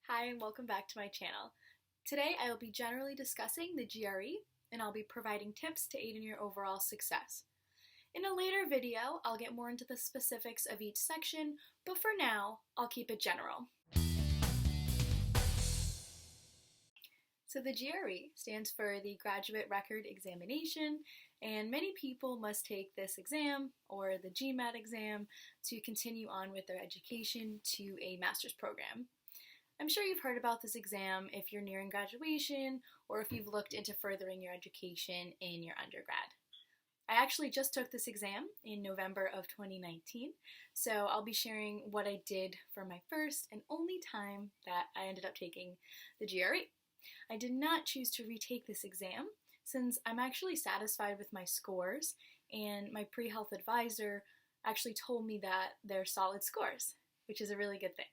Hi and welcome back to my channel. Today I will be generally discussing the GRE and I'll be providing tips to aid in your overall success. In a later video, I'll get more into the specifics of each section, but for now, I'll keep it general. So the GRE stands for the Graduate Record Examination, and many people must take this exam, or the GMAT exam, to continue on with their education to a master's program. I'm sure you've heard about this exam if you're nearing graduation or if you've looked into furthering your education in your undergrad. I actually just took this exam in November of 2019, so I'll be sharing what I did for my first and only time that I ended up taking the GRE. I did not choose to retake this exam since I'm actually satisfied with my scores, and my pre-health advisor actually told me that they're solid scores, which is a really good thing.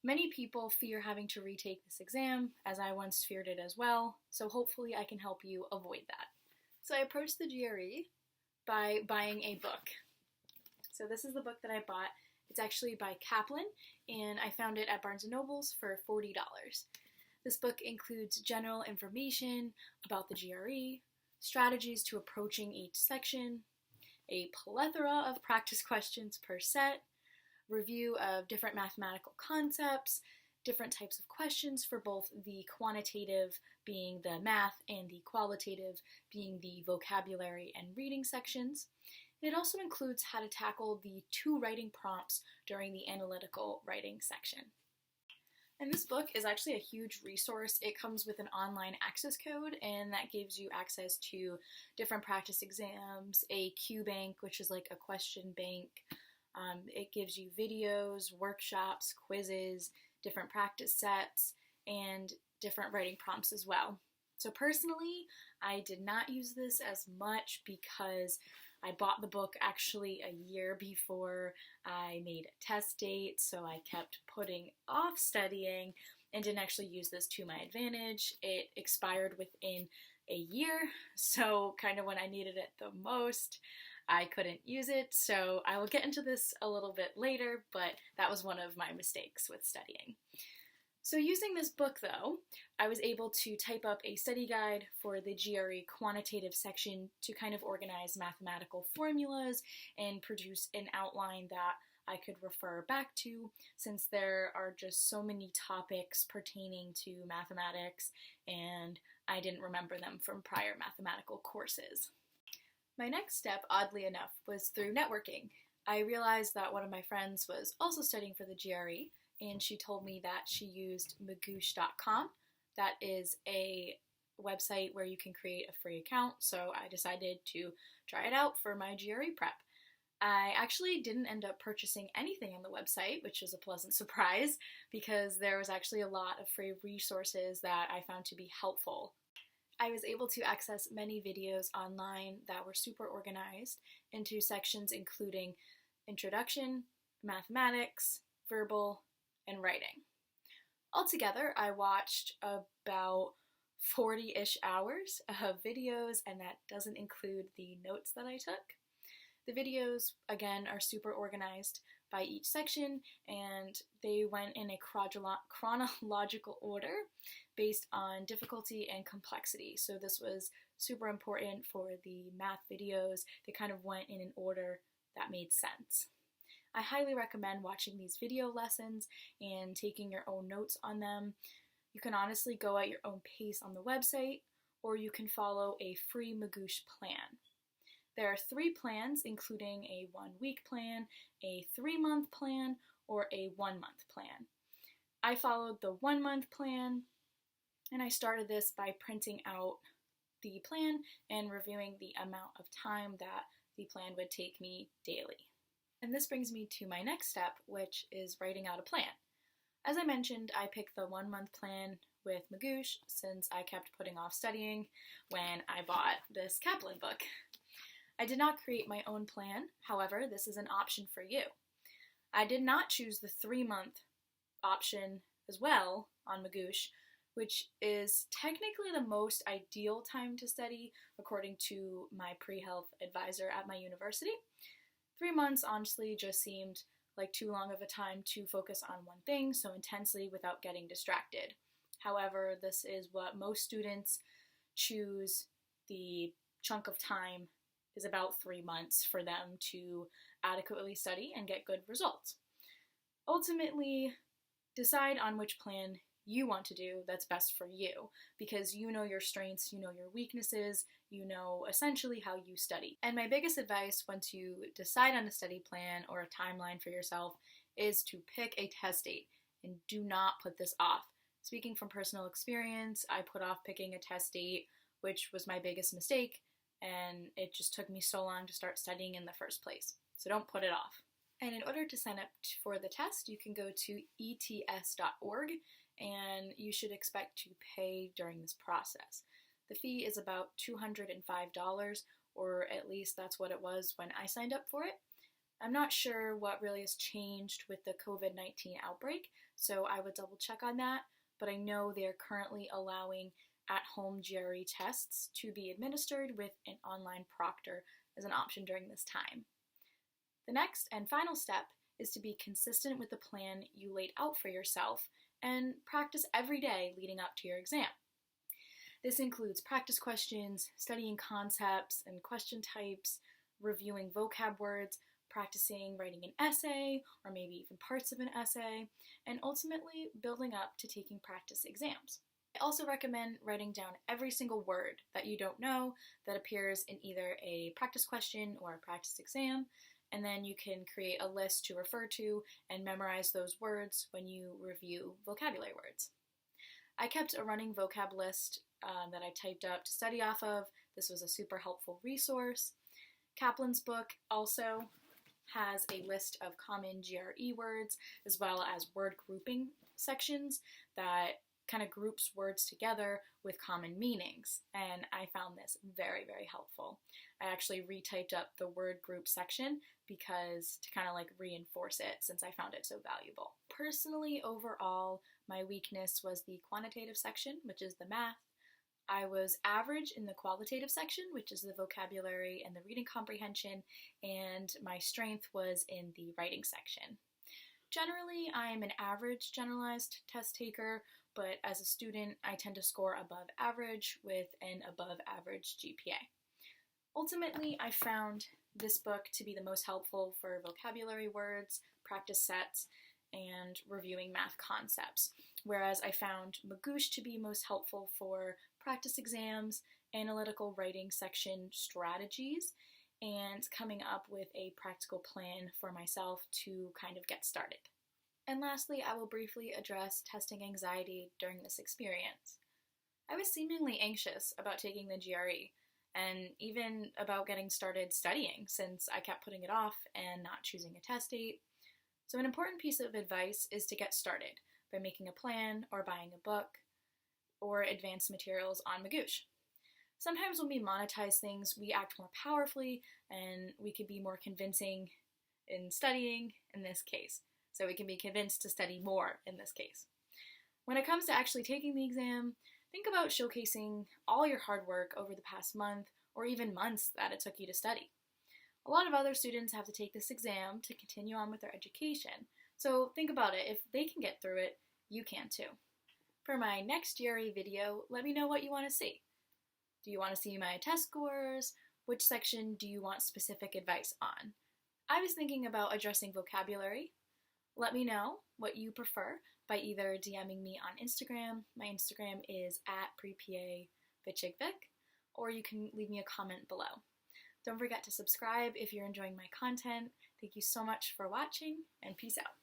Many people fear having to retake this exam, as I once feared it as well, so hopefully I can help you avoid that. So I approached the GRE by buying a book. So this is the book that I bought. It's actually by Kaplan, and I found it at Barnes & Noble's for $40. This book includes general information about the GRE, strategies to approaching each section, a plethora of practice questions per set, review of different mathematical concepts, different types of questions for both the quantitative being the math and the qualitative being the vocabulary and reading sections. And it also includes how to tackle the 2 writing prompts during the analytical writing section. And this book is actually a huge resource. It comes with an online access code, and that gives you access to different practice exams, a Q bank, which is like a question bank. It gives you videos, workshops, quizzes, different practice sets, and different writing prompts as well. So personally, I did not use this as much because I bought the book actually a year before I made a test date, so I kept putting off studying and didn't actually use this to my advantage. It expired within a year, so kind of when I needed it the most, I couldn't use it, so I will get into this a little bit later, but that was one of my mistakes with studying. So using this book though, I was able to type up a study guide for the GRE quantitative section to kind of organize mathematical formulas and produce an outline that I could refer back to, since there are just so many topics pertaining to mathematics and I didn't remember them from prior mathematical courses. My next step, oddly enough, was through networking. I realized that one of my friends was also studying for the GRE, and she told me that she used magoosh.com. That is a website where you can create a free account, so I decided to try it out for my GRE prep. I actually didn't end up purchasing anything on the website, which was a pleasant surprise, because there was actually a lot of free resources that I found to be helpful. I was able to access many videos online that were super organized into sections including introduction, mathematics, verbal, and writing. Altogether, I watched about 40-ish hours of videos, and that doesn't include the notes that I took. The videos, again, are super organized by each section, and they went in a chronological order based on difficulty and complexity. So this was super important for the math videos. They kind of went in an order that made sense. I highly recommend watching these video lessons and taking your own notes on them. You can honestly go at your own pace on the website, or you can follow a free Magoosh plan. There are 3 plans, including a 1-week plan, a 3-month plan, or a 1-month plan. I followed the 1-month plan, and I started this by printing out the plan and reviewing the amount of time that the plan would take me daily. And this brings me to my next step, which is writing out a plan. As I mentioned, I picked the 1-month plan with Magoosh since I kept putting off studying when I bought this Kaplan book. I did not create my own plan, however, this is an option for you. I did not choose the 3-month option as well on Magoosh, which is technically the most ideal time to study according to my pre-health advisor at my university. 3 months honestly just seemed like too long of a time to focus on one thing so intensely without getting distracted. However, this is what most students choose. The chunk of time is about 3 months for them to adequately study and get good results. Ultimately, decide on which plan you want to do that's best for you, because you know your strengths, you know your weaknesses, you know essentially how you study. And my biggest advice once you decide on a study plan or a timeline for yourself is to pick a test date, and do not put this off. Speaking from personal experience, I put off picking a test date, which was my biggest mistake, and it just took me so long to start studying in the first place. So don't put it off. And in order to sign up for the test, you can go to ets.org, and you should expect to pay during this process. The fee is about $205, or at least that's what it was when I signed up for it. I'm not sure what really has changed with the COVID-19 outbreak, so I would double check on that, but I know they're currently allowing at-home GRE tests to be administered with an online proctor as an option during this time. The next and final step is to be consistent with the plan you laid out for yourself and practice every day leading up to your exam. This includes practice questions, studying concepts and question types, reviewing vocab words, practicing writing an essay or maybe even parts of an essay, and ultimately building up to taking practice exams. I also recommend writing down every single word that you don't know that appears in either a practice question or a practice exam, and then you can create a list to refer to and memorize those words when you review vocabulary words. I kept a running vocab list that I typed up to study off of. This was a super helpful resource. Kaplan's book also has a list of common GRE words as well as word grouping sections that kind of groups words together with common meanings, and I found this very, very helpful. I actually retyped up the word group section because to kind of like reinforce it, since I found it so valuable. Personally, overall, my weakness was the quantitative section, which is the math. I was average in the qualitative section, which is the vocabulary and the reading comprehension, and my strength was in the writing section. Generally, I'm an average generalized test taker, but as a student, I tend to score above average with an above average GPA. Ultimately, I found this book to be the most helpful for vocabulary words, practice sets, and reviewing math concepts, whereas I found Magoosh to be most helpful for practice exams, analytical writing section strategies, and coming up with a practical plan for myself to kind of get started. And lastly, I will briefly address testing anxiety during this experience. I was seemingly anxious about taking the GRE, and even about getting started studying, since I kept putting it off and not choosing a test date. So an important piece of advice is to get started by making a plan or buying a book or advanced materials on Magoosh. Sometimes when we monetize things, we act more powerfully and we can be more convincing in studying in this case. So we can be convinced to study more in this case. When it comes to actually taking the exam, think about showcasing all your hard work over the past month or even months that it took you to study. A lot of other students have to take this exam to continue on with their education. So think about it. If they can get through it, you can too. For my next GRE video, let me know what you want to see. Do you want to see my test scores? Which section do you want specific advice on? I was thinking about addressing vocabulary. Let me know what you prefer by either DMing me on Instagram. My Instagram is @prepavicigvic, or you can leave me a comment below. Don't forget to subscribe if you're enjoying my content. Thank you so much for watching, and peace out.